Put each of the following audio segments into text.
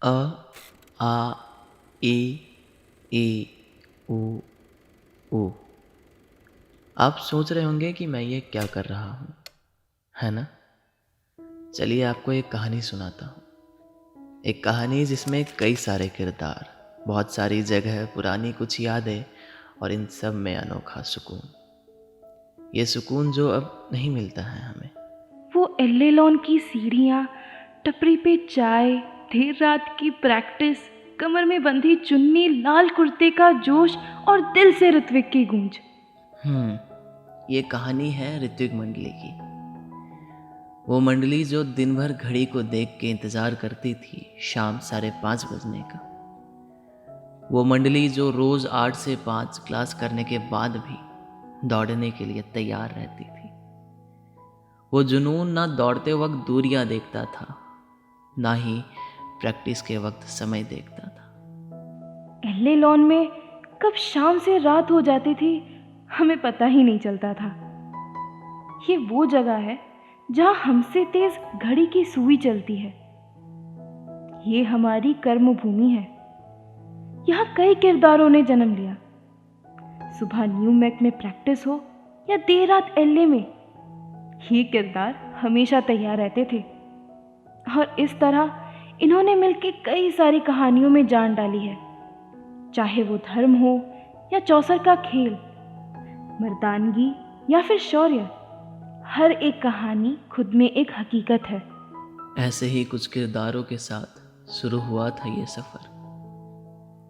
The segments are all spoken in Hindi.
अ आ ई ई उ ऊ। आप सोच रहे होंगे कि मैं ये क्या कर रहा हूँ, है ना? चलिए आपको एक कहानी सुनाता हूँ। एक कहानी जिसमें कई सारे किरदार, बहुत सारी जगह, पुरानी कुछ यादें और इन सब में अनोखा सुकून। ये सुकून जो अब नहीं मिलता है हमें। वो एल्ले लॉन की सीढ़ियाँ, टपरी पे चाय, देर रात की प्रैक्टिस, कमर में बंधी चुन्नी, लाल कुर्ते का जोश और दिल से ऋत्विक की गूंज। ये कहानी है ऋत्विक मंडली की। वो मंडली जो दिन भर घड़ी को देख के इंतजार करती थी शाम 5:30 बजने का। वो मंडली जो रोज 8 से 5 क्लास करने के बाद भी दौड़ने के लिए तैयार रहती थी। वो जुनून ना दौड़ते वक्त दूरियां देखता था, ना ही प्रैक्टिस के वक्त समय देखता था। एल्ले लॉन में कब शाम से रात हो जाती थी हमें पता ही नहीं चलता था। ये वो जगह है जहाँ हमसे तेज घड़ी की सुई चलती है। ये हमारी कर्म भूमि है। यहाँ कई किरदारों ने जन्म लिया। सुबह न्यू मैक में प्रैक्टिस हो या देर रात एलए में, ये किरदार हमेशा तैयार रहते थे। और इस तरह इन्होंने मिलकर कई सारी कहानियों में जान डाली है। चाहे वो धर्म हो या चौसर का खेल, मर्दानगी या फिर शौर्य, हर एक कहानी खुद में एक हकीकत है। ऐसे ही कुछ किरदारों के साथ शुरू हुआ था ये सफ़र।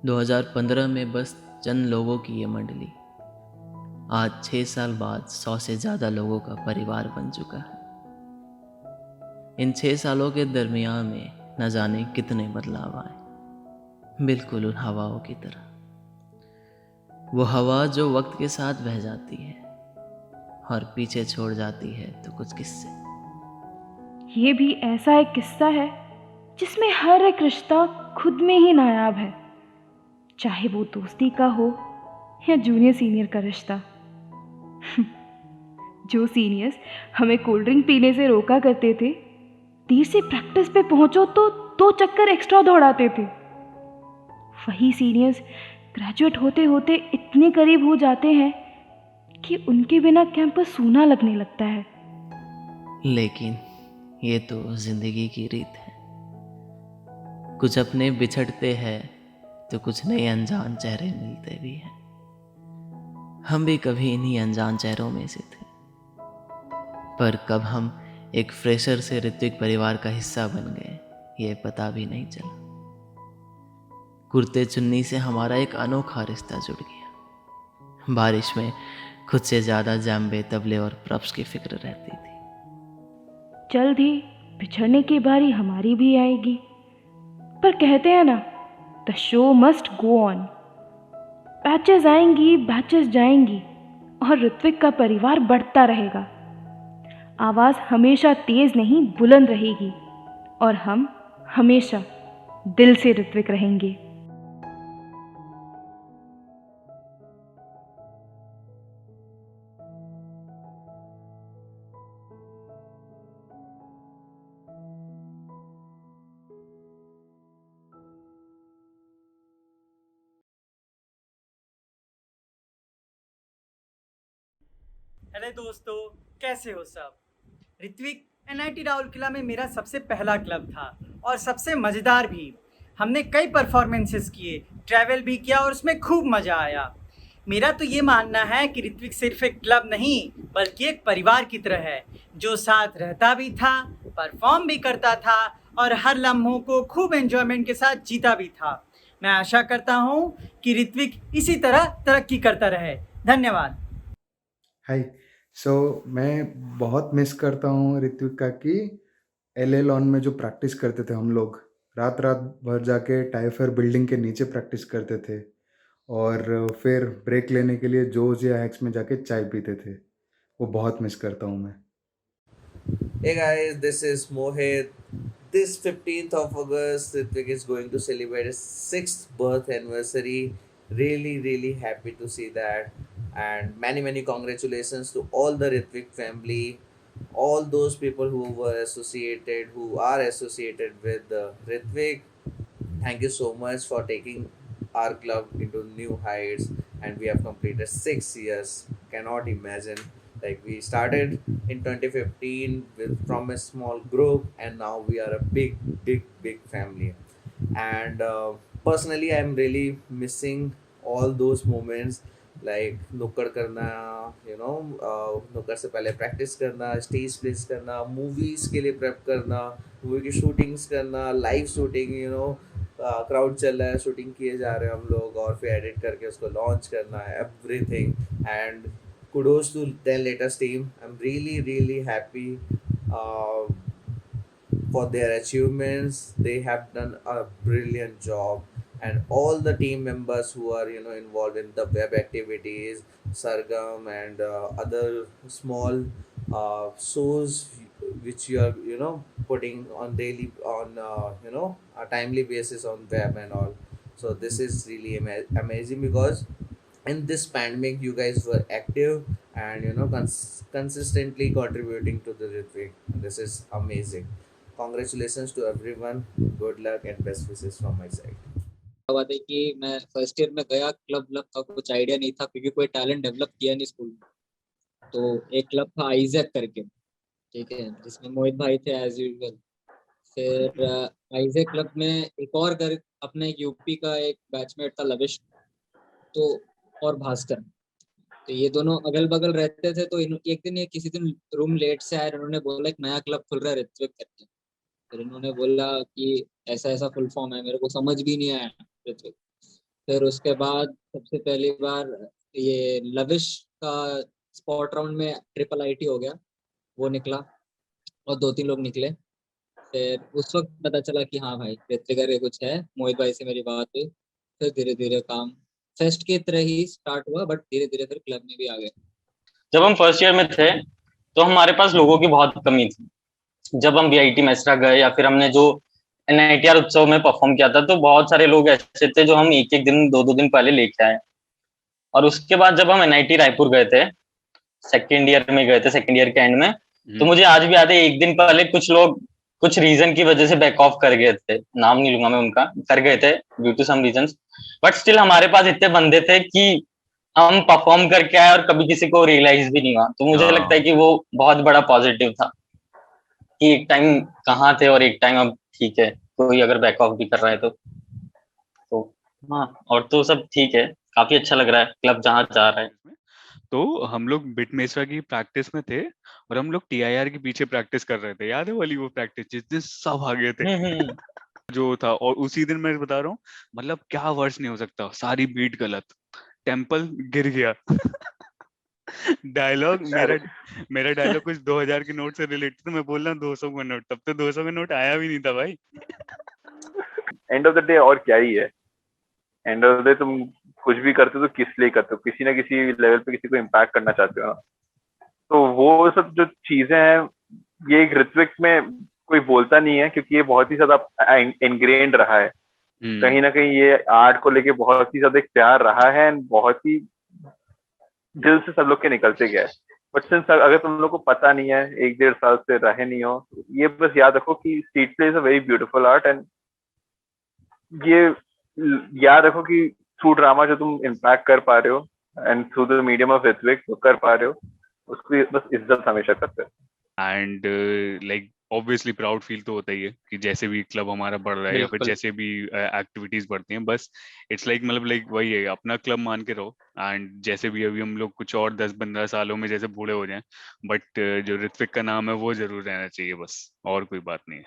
2015 में बस चंद लोगों की ये मंडली आज 6 साल बाद 100 से ज़्यादा लोगों का परिवार बन चुका है। इन 6 सालों के दरमियान में न जाने कितने बदलाव आए, बिल्कुल उन हवाओं की तरह। वो हवा जो वक्त के साथ बह जाती है और पीछे छोड़ जाती है तो कुछ किस्से। ये भी ऐसा एक किस्सा है जिसमें हर एक रिश्ता खुद में ही नायाब है। चाहे वो दोस्ती का हो या जूनियर सीनियर का रिश्ता। जो सीनियर्स हमें कोल्ड ड्रिंक पीने से रोका करते थे, देर से प्रैक्टिस पे पहुंचो तो 2 चक्कर एक्स्ट्रा दौड़ाते थे, वही सीनियर्स ग्रेजुएट होते होते इतने करीब हो जाते हैं कि उनके बिना कैंपस सूना लगने लगता है। लेकिन ये तो जिंदगी की रीत है। कुछ अपने बिछड़ते हैं तो कुछ नए अनजान चेहरे मिलते भी हैं। हम भी कभी इन्हीं अनजान चेहरों में से थे, पर कब हम एक फ्रेशर से ऋत्विक परिवार का हिस्सा बन गए ये पता भी नहीं चला। कुर्ते चुन्नी से हमारा एक अनोखा रिश्ता जुड़ गया। बारिश में खुद से ज़्यादा जैम्बे, तबले और प्रॉप्स की फिक्र रहती थी। जल्द ही बिछड़ने की बारी हमारी भी आएगी, पर कहते हैं ना, the show must go on. Batches आएंगी, बैचेस जाएंगी, और ऋत्विक का परिवार बढ़ता रहेगा। आवाज़ हमेशा तेज नहीं बुलंद रहेगी, और हम हमेशा दिल से ऋत्विक रहेंगे। हेलो दोस्तों, कैसे हो सब। ऋत्विक एनआईटी राउरकेला में मेरा सबसे पहला क्लब था और सबसे मज़ेदार भी। हमने कई परफॉर्मेंसेस किए, ट्रैवल भी किया और उसमें खूब मज़ा आया। मेरा तो ये मानना है कि ऋत्विक सिर्फ एक क्लब नहीं बल्कि एक परिवार की तरह है, जो साथ रहता भी था, परफॉर्म भी करता था और हर लम्हों को खूब एंजॉयमेंट के साथ जीता भी था। मैं आशा करता हूँ कि ऋत्विक इसी तरह तरक्की करता रहे। धन्यवाद। हाय। मैं बहुत मिस करता हूँ ऋत्विक का कि एल लॉन में जो प्रैक्टिस करते थे हम लोग, रात रात भर जाके टाइफर बिल्डिंग के नीचे प्रैक्टिस करते थे और फिर ब्रेक लेने के लिए जोज या हैक्स में जाके चाय पीते थे। वो बहुत मिस करता हूँ मैं। Hey guys, this is Mohit. This 15th of August, Ritvik is going to celebrate his 6th birth anniversary. Really happy to see that. And many congratulations to all the Ritvik family, all those people who are associated with Ritvik. thank you so much for taking our club into new heights, and we have completed 6 years. Cannot imagine. Like we started in 2015 with from a small group, and now we are a big family. And personally, I'm really missing all those moments, like नुक्कड़ करना, नुक्कड़ से पहले प्रैक्टिस करना, स्टेज प्लेस करना, मूवीज के लिए प्रेप करना, मूवी की शूटिंग्स करना, लाइव शूटिंग, क्राउड चल रहा है, शूटिंग किए जा रहे हैं हम लोग, और फिर एडिट करके उसको लॉन्च करना है, everything. And kudos to then latest team. I'm really happy for their achievements. They have done a brilliant job, and all the team members who are involved in the web activities, Sargam, and other small shows which you are putting on daily on a timely basis on web and all. So this is really amazing, because in this pandemic you guys were active and consistently contributing to the Ritvik. This is amazing. Congratulations to everyone. Good luck and best wishes from my side. बात है कि मैं फर्स्ट ईयर में गया, क्लब का कुछ आइडिया नहीं था क्योंकि कोई टैलेंट डेवलप किया नहीं स्कूल में. तो एक क्लब था आइजैक करके, ठीक है, जिसमें मोहित भाई थे एज यूजुअल. फिर आइजैक क्लब में एक और अपने यूपी का एक बैचमेट था लविश, तो और भास्कर. तो ये दोनों अगल बगल रहते थे. तो एक दिन ये किसी दिन रूम लेट से आए, इन्होंने बोला एक नया क्लब खुल रहा है ऋत्विक करके. फिर इन्होंने बोला कि ऐसा ऐसा फुल फॉर्म है, मेरे को समझ भी नहीं आया ऋत्विक. फिर उसके बाद सबसे पहली बार ये लविश का स्पॉट राउंड में ट्रिपल आईटी हो गया, वो निकला, और 2-3 लोग निकले. फिर उस वक्त पता चला कि हाँ भाई ऋत्विक करके कुछ है. मोहित भाई से मेरी बात हुई, फिर धीरे धीरे काम फेस्ट की तरह ही स्टार्ट हुआ, बट धीरे धीरे फिर क्लब में भी आ गए. जब हम फर्स्ट ईयर में थे तो हमारे पास लोगों की बहुत कमी थी. जब हम वीआईटी मैसरा गए या फिर हमने जो एनआईटीआर उत्सव में परफॉर्म किया था, तो बहुत सारे लोग ऐसे थे जो हम एक दिन 2-2 दिन पहले लेके आए. और उसके बाद जब हम एनआईटी रायपुर गए थे, सेकेंड ईयर के एंड में, तो मुझे आज भी याद है एक दिन पहले कुछ लोग कुछ रीजन की वजह से बैक ऑफ कर गए थे. नाम नहीं लूंगा मैं उनका, कर गए थे due to some reasons. But still हमारे पास इतने बंदे थे कि हम परफॉर्म करके आए और कभी किसी को रियलाइज भी नहीं हुआ. तो मुझे लगता है कि वो बहुत बड़ा पॉजिटिव था कि एक टाइम कहाँ थे और एक टाइम अब ठीक है, कोई अगर बैक ऑफ भी कर रहा है तो हाँ. और तो सब ठीक है, काफी अच्छा लग रहा है क्लब जहाँ जा रहा है. तो हम लोग बिट मेसरा की प्रैक्टिस में थे और हम लोग टीआईआर के पीछे प्रैक्टिस कर रहे थे. याद है वाली वो प्रैक्टिस जिस दिन सब आ गए थे जो था. और उसी दिन मैं बता रहा हूँ, मतलब क्या वर्ष नहीं हो सकता, सारी बीट गलत, टेम्पल गिर गया. डायलॉग मेरा डायलॉग कुछ 2000 के नोट से रिलेटेड था. मैं बोल रहा हूँ 200 का नोट, तब तो 200 का नोट आया भी नहीं था भाई. एंड ऑफ द डे और क्या ही है, एंड ऑफ द डे तुम कुछ भी करते हो तो किस लिए करते हो, किसी ना किसी लेवल पे किसी को इम्पैक्ट करना चाहते हो ना. तो वो सब जो चीजें हैं, ये एक ऋत्विक में कोई बोलता नहीं है क्योंकि ये बहुत ही ज्यादा इनग्रेन्ड रहा है. कहीं ना कहीं ये आर्ट को लेके बहुत ही ज्यादा एक प्यार रहा है, एंड बहुत ही दिल से सब लोग के निकलते गया है. बट सिंस अगर तुम लोग को पता नहीं है, 1-1.5 साल से रहे नहीं हो, तो ये बस याद रखो कि street play is a very beautiful art. And ये याद रखो कि थ्रू ड्रामा जो तुम इम्पैक्ट कर पा रहे हो, and through the medium of Ritwik जो कर पा रहे हो, उसकी बस इज्जत हमेशा करते हो. And like obviously proud feel तो होता ही है कि जैसे भी क्लब हमारा बढ़ रहा है या फिर जैसे भी एक्टिविटीज बढ़ती हैं, बस इट्स लाइक मतलब लाइक वही है, अपना क्लब मान के रहो. एंड जैसे भी अभी हम लोग कुछ और 10-15 सालों में जैसे बूढ़े हो जाएं, बट जो ऋत्विक का नाम है वो जरूर रहना चाहिए, बस और कोई बात नहीं है.